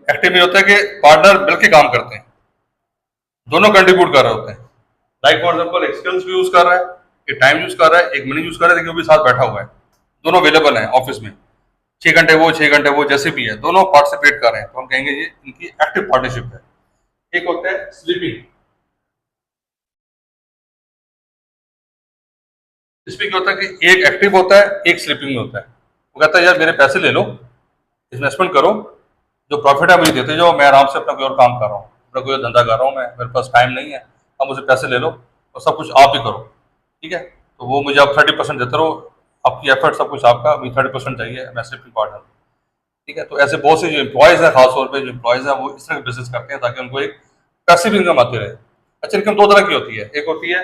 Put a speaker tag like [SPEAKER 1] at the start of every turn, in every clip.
[SPEAKER 1] Active ये होता है कि पार्टनर मिलकर काम करते हैं, दोनों कंट्रीब्यूट कर रहे होते हैं। लाइक फॉर एग्जाम्पल एक स्किल्स भी यूज कर रहा है, एक टाइम यूज कर रहा है, एक मनी यूज कर रहा है, लेकिन वो भी साथ बैठा हुआ है, दोनों अवेलेबल है ऑफिस में, 6 घंटे वो 6 घंटे वो, जैसे भी है दोनों पार्टिसिपेट कर रहे हैं, तो हम कहेंगे ये इनकी एक्टिव पार्टनरशिप है। एक होता है स्लीपिंग। इसमें क्या होता है कि एक एक्टिव होता है, एक स्लीपिंग में होता है। वो कहता है यार मेरे पैसे ले लो, इन्वेस्टमेंट करो, जो प्रॉफिट है मुझे देते जाओ, मैं आराम से अपना कोई और काम कर रहा हूँ, अपना कोई और धंधा कर रहा हूँ, मैं मेरे पास टाइम नहीं है, अब मुझे पैसे ले लो और सब कुछ आप ही करो, ठीक है। तो वो मुझे आप 30% देते रहो, आपकी एफर्ट सब कुछ आपका, मुझे 30% चाहिए, मैं स्लीपिंग पार्टनर, ठीक है। तो ऐसे बहुत से जो एम्प्लॉयज़ हैं, खासतौर पर जो एम्प्लॉयज़ हैं, वो इस तरह के बिजनेस करते हैं ताकि उनको एक पैसिव इनकम आती रहे। अच्छा, इनकम दो तरह की होती है, एक होती है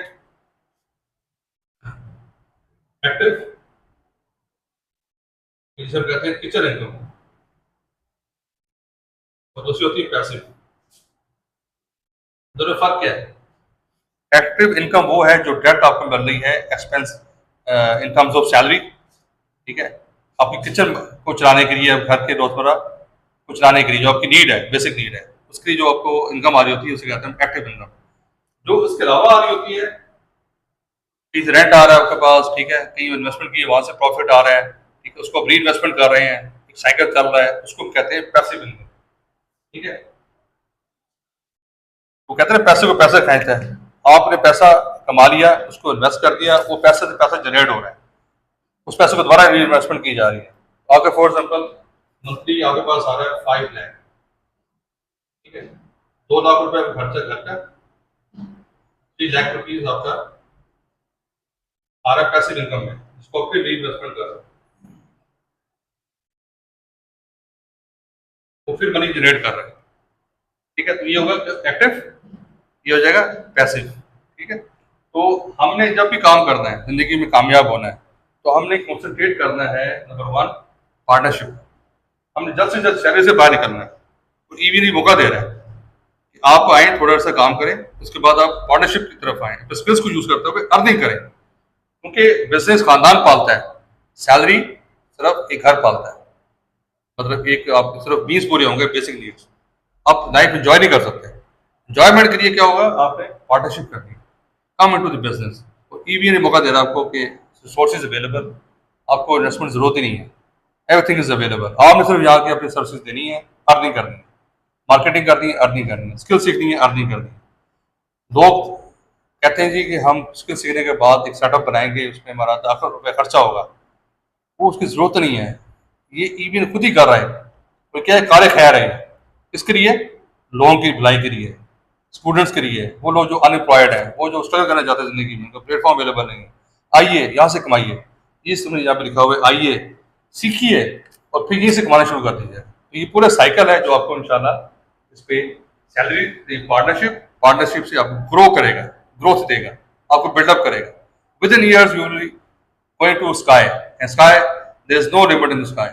[SPEAKER 1] एक्टिव, जिसे हम कहते हैं किचन इनकम, और दूसरी होती है पैसिव। दोनों में फर्क क्या है? एक्टिव इनकम वो है जो डायरेक्ट आपको मिल रही है expense in terms of salary, ठीक है, आपकी किचन को चलाने के लिए, घर के रोजमर्रा को चलाने के लिए जो आपकी नीड है, बेसिक नीड है, उसकी जो आपको इनकम आ रही होती है उसे कहते हैं एक्टिव इनकम। जो इसके अलावा आ रही होती है, कहीं रेंट आ रहा है आपके पास, ठीक है, कहीं इन्वेस्टमेंट की वहां से प्रॉफिट आ रहा है, ठीक है, उसको आप री इन्वेस्टमेंट कर रहे हैं, एक साइकिल चल रहा है, उसको कहते हैं पैसिव इनकम, ठीक है। वो कहते हैं पैसे को पैसा खींचता है, आपने पैसा कमा लिया, उसको इन्वेस्ट कर दिया, वो पैसे से पैसा जनरेट हो रहा है, उस पैसे को दोबारा री इन्वेस्टमेंट की जा रही है। आपके फॉर एग्जाम्पल मंथली आपके पास आ रहा है 5 लाख, ठीक है, 2 लाख रुपए खर्चा घर का, 3 लाख रुपीज आपका आ रहा है पैसिव इनकम में, जिसको आप री इन्वेस्टमेंट कर रहे हो, वो फिर मनी जनरेट कर रहे हैं, ठीक है। तो ये होगा एक्टिव, ये हो जाएगा पैसिव, ठीक है। तो हमने जब भी काम करना है, जिंदगी में कामयाब होना है, तो हमने कॉन्सेंट्रेट करना है नंबर 1 पार्टनरशिप। हमने जल्द से जल्द शहर से बाहर निकलना है, तो ईवी मौका दे रहा है कि आप आए, थोड़ा सा काम करें, उसके बाद आप पार्टनरशिप की तरफ आए, तो स्किल्स को यूज करते हुए अर्निंग करें, क्योंकि बिजनेस खानदान पालता है, सैलरी सिर्फ एक घर पालता है। मतलब एक आप सिर्फ 20 पूरे होंगे बेसिक नीड्स, आप लाइफ एंजॉय नहीं कर सकते। एंजॉयमेंट के लिए क्या होगा, आपने पार्टनरशिप करनी है, कम इनटू द बिजनेस। तो ईवी ने मौका दे रहा है आपको कि सोर्सेज अवेलेबल, आपको इन्वेस्टमेंट जरूरत ही नहीं है, एवरीथिंग इज अवेलेबल, आपने सिर्फ यहाँ की अपनी सर्विसेज देनी है, अर्निंग करनी है, मार्केटिंग करनी है, अर्निंग करनी है, स्किल सीखनी है, अर्निंग करनी है। लोग कहते हैं जी कि हम स्किल सीखने के बाद एक सेटअप बनाएंगे, उसमें हमारा लाखों रुपये खर्चा होगा, वो उसकी जरूरत नहीं है, ये ईवी खुद ही कर रहा है। वो क्या है, काले खैर है, इसके लिए लोगों की भलाई के लिए, स्टूडेंट्स के लिए, वो लोग जो अनएम्प्लॉयड हैं, वो जो स्ट्रगल करना चाहते हैं जिंदगी में, उनका प्लेटफॉर्म अवेलेबल नहीं है, आइए यहाँ से कमाइए, ये समझ यहाँ पे लिखा हुआ है, आइए सीखिए और फिर यहीं से कमाना शुरू कर दीजिए। तो ये पूरा साइकिल है जो आपको इंशाल्लाह इस पे सैलरी, पार्टनरशिप, पार्टनरशिप से आपको ग्रो करेगा, ग्रोथ देगा, आपको बिल्डअप करेगा। Within years you will going to sky, and sky there is no limit in the sky.